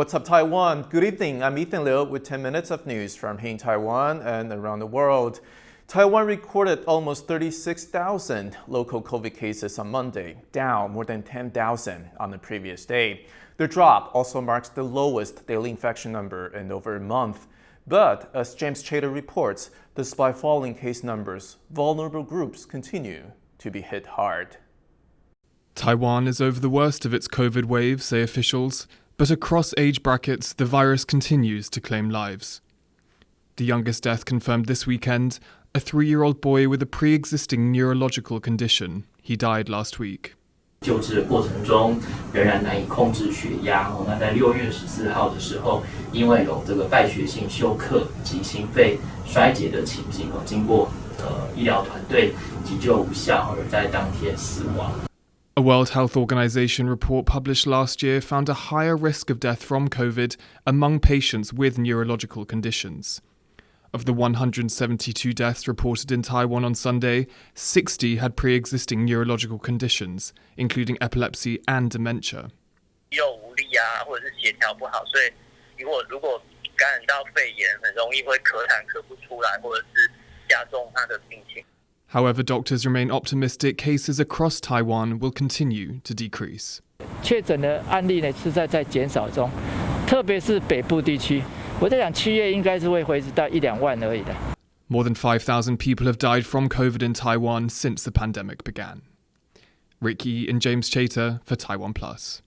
What's up, Taiwan? Good evening. I'm Ethan Liu with 10 minutes of news from here in Taiwan and around the world. Taiwan recorded almost 36,000 local COVID cases on Monday, down more than 10,000 on the previous day. The drop also marks the lowest daily infection number in over a month. But as James Chater reports, despite falling case numbers, vulnerable groups continue to be hit hard. Taiwan is over the worst of its COVID wave, say officials, but across age brackets, the virus continues to claim lives. The youngest death confirmed this weekend, a 3-year-old boy with a pre-existing neurological condition. He died last week. 救治的过程中仍然难以控制血压。那在6月14号的时候，因为有这个败血性休克及心肺衰竭的情形，经过医疗团队急救无效，而在当天死亡。 A World Health Organization report published last year found a higher risk of death from COVID among patients with neurological conditions. Of the 172 deaths reported in Taiwan on Sunday, 60 had pre-existing neurological conditions, including epilepsy and dementia. 肌肉无力啊，或者是协调不好，所以如果感染到肺炎，很容易会咳痰咳不出来，或者是加重他的病情。 However, doctors remain optimistic cases across Taiwan will continue to decrease. 确诊的案例呢是在减少中，特别是北部地区。我在想7月应该是会回到1-2万而已的。 More than 5,000 people have died from COVID in Taiwan since the pandemic began. Ricky and James Chater for TaiwanPlus.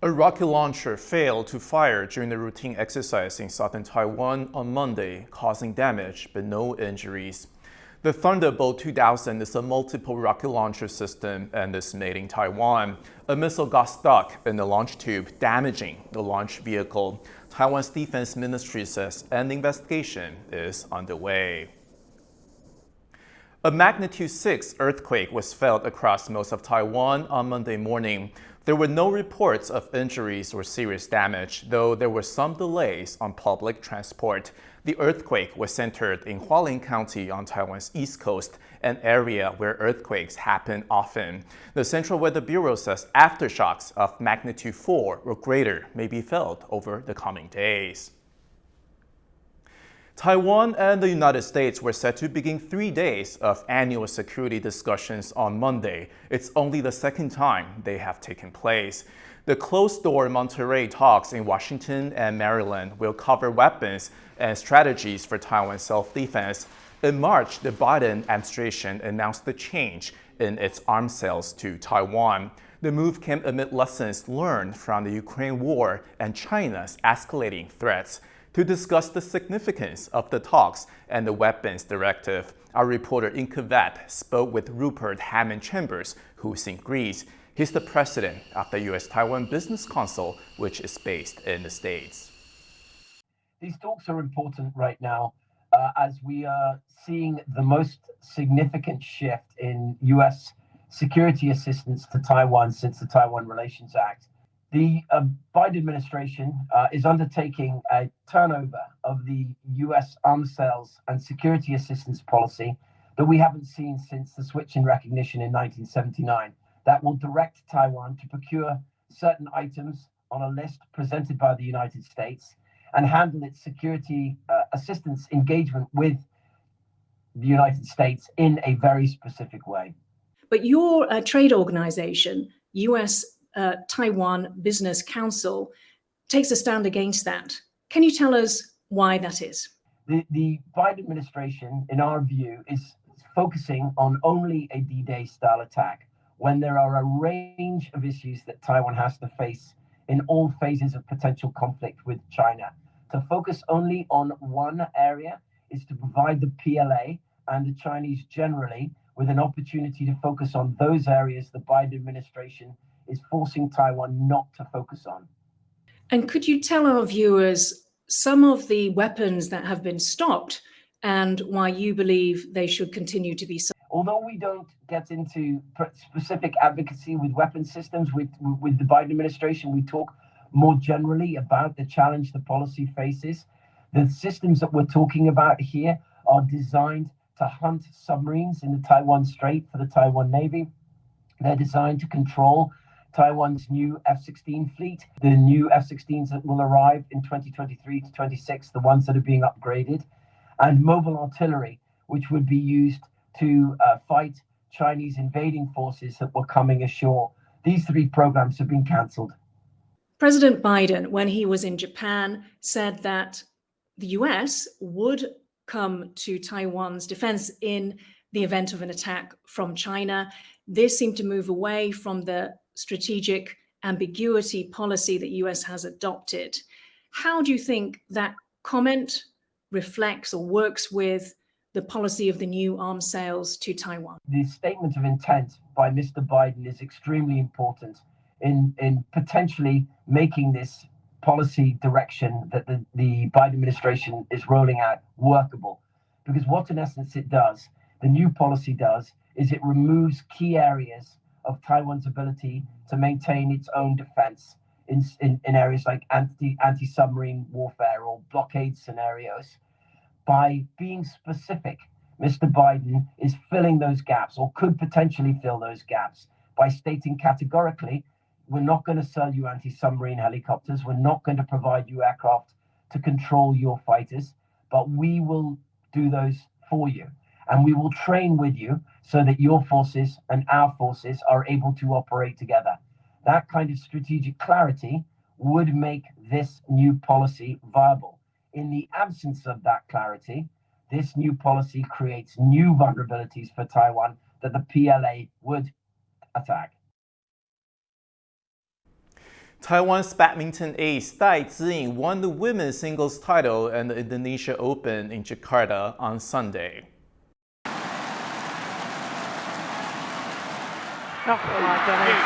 A rocket launcher failed to fire during the routine exercise in southern Taiwan on Monday, causing damage but no injuries. The Thunderbolt 2000 is a multiple rocket launcher system and is made in Taiwan. A missile got stuck in the launch tube, damaging the launch vehicle. Taiwan's Defense Ministry says an investigation is underway. A magnitude 6 earthquake was felt across most of Taiwan on Monday morning. There were no reports of injuries or serious damage, though there were some delays on public transport. The earthquake was centered in Hualien County on Taiwan's east coast, an area where earthquakes happen often. The Central Weather Bureau says aftershocks of magnitude 4 or greater may be felt over the coming days. Taiwan and the United States were set to begin 3 days of annual security discussions on Monday. It's only the second time they have taken place. The closed-door Monterey talks in Washington and Maryland will cover weapons and strategies for Taiwan's self-defense. In March, the Biden administration announced the change in its arms sales to Taiwan. The move came amid lessons learned from the Ukraine war and China's escalating threats. To discuss the significance of the talks and the weapons directive, our reporter in Kiev spoke with Rupert Hammond-Chambers, who's in Greece. He's the president of the U.S.-Taiwan Business Council, which is based in the States. These talks are important right now as we are seeing the most significant shift in U.S. security assistance to Taiwan since the Taiwan Relations Act. The Biden administration is undertaking a turnover of the U.S. arms sales and security assistance policy that we haven't seen since the switch in recognition in 1979. That will direct Taiwan to procure certain items on a list presented by the United States and handle its security assistance engagement with the United States in a very specific way. But your trade organization, U.S. Taiwan Business Council, takes a stand against that. Can you tell us why that is? The Biden administration, in our view, is focusing on only a D-Day style attack when there are a range of issues that Taiwan has to face in all phases of potential conflict with China. To focus only on one area is to provide the PLA and the Chinese generally with an opportunity to focus on those areas the Biden administration is forcing Taiwan not to focus on. And could you tell our viewers some of the weapons that have been stopped and why you believe they should continue to be sold? Although we don't get into specific advocacy with weapon systems with the Biden administration, we talk more generally about the challenge the policy faces. The systems that we're talking about here are designed to hunt submarines in the Taiwan Strait for the Taiwan Navy. They're designed to control Taiwan's new F-16 fleet, the new F-16s that will arrive in 2023 to 26, the ones that are being upgraded, and mobile artillery, which would be used to fight Chinese invading forces that were coming ashore. These 3 programs have been cancelled. President Biden, when he was in Japan, said that the US would come to Taiwan's defense in the event of an attack from China. This seemed to move away from the strategic ambiguity policy that US has adopted. How do you think that comment reflects or works with the policy of the new arms sales to Taiwan? The statement of intent by Mr. Biden is extremely important in potentially making this policy direction that the Biden administration is rolling out workable. Because what in essence it does, the new policy does, is it removes key areas of Taiwan's ability to maintain its own defense in areas like anti-submarine warfare or blockade scenarios. By being specific, Mr. Biden is filling those gaps, or could potentially fill those gaps, by stating categorically, we're not going to sell you anti-submarine helicopters, we're not going to provide you aircraft to control your fighters, but we will do those for you. And we will train with you so that your forces and our forces are able to operate together. That kind of strategic clarity would make this new policy viable. In the absence of that clarity, this new policy creates new vulnerabilities for Taiwan that the PLA would attack. Taiwan's badminton ace Tzu-ying won the women's singles title at the Indonesia Open in Jakarta on Sunday. Oh my goodness.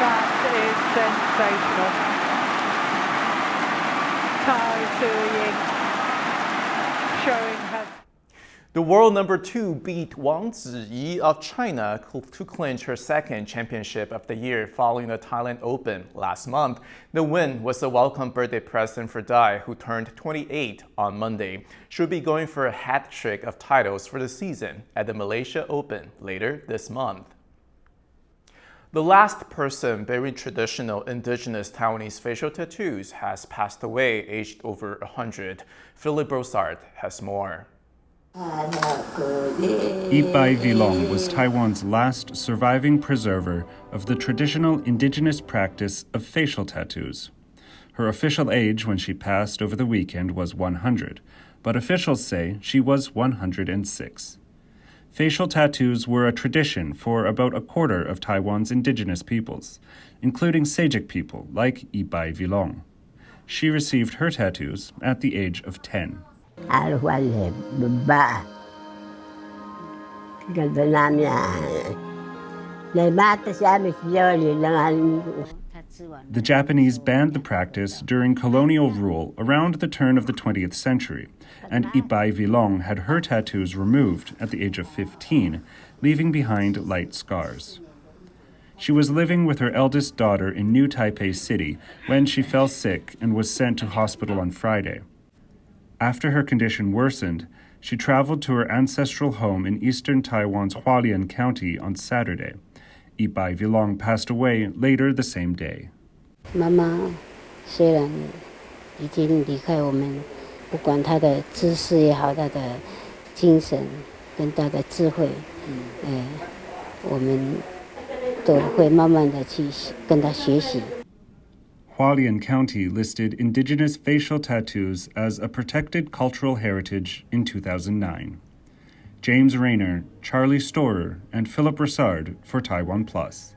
That is sensational. Tzu-ying showing her. The world number 2 beat Tzu-ying of China to clinch her 2nd championship of the year following the Thailand Open last month. The win was a welcome birthday present for Dai, who turned 28 on Monday. She'll be going for a hat trick of titles for the season at the Malaysia Open later this month. The last person bearing traditional indigenous Taiwanese facial tattoos has passed away, aged over 100. Philip Brossard has more. Ibai Vilong was Taiwan's last surviving preserver of the traditional indigenous practice of facial tattoos. Her official age when she passed over the weekend was 100, but officials say she was 106. Facial tattoos were a tradition for about a quarter of Taiwan's indigenous peoples, including Sajik people like Ibai Vilong. She received her tattoos at the age of 10. The Japanese banned the practice during colonial rule around the turn of the 20th century, and Ibai Vilong had her tattoos removed at the age of 15, leaving behind light scars. She was living with her eldest daughter in New Taipei City when she fell sick and was sent to hospital on Friday. After her condition worsened, she traveled to her ancestral home in eastern Taiwan's Hualien County on Saturday. Ibai Vilong passed away later the same day. 妈妈虽然已经离开我们，不管她的知识也好，她的精神跟她的智慧，我们都会慢慢的去跟她学习。 Hualien County listed indigenous facial tattoos as a protected cultural heritage in 2009. James Rayner, Charlie Storer, and Philip Brossard for TaiwanPlus.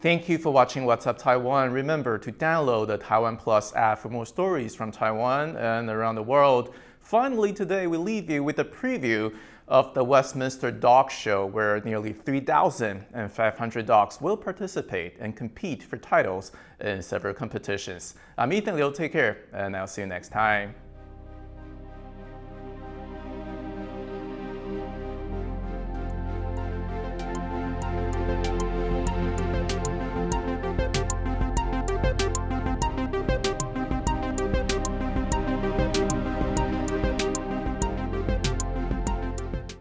Thank you for watching What's Up Taiwan. Remember to download the TaiwanPlus app for more stories from Taiwan and around the world. Finally, today we leave you with a preview of the Westminster Dog Show, where nearly 3,500 dogs will participate and compete for titles in several competitions. I'm Ethan Liu. Take care, and I'll see you next time.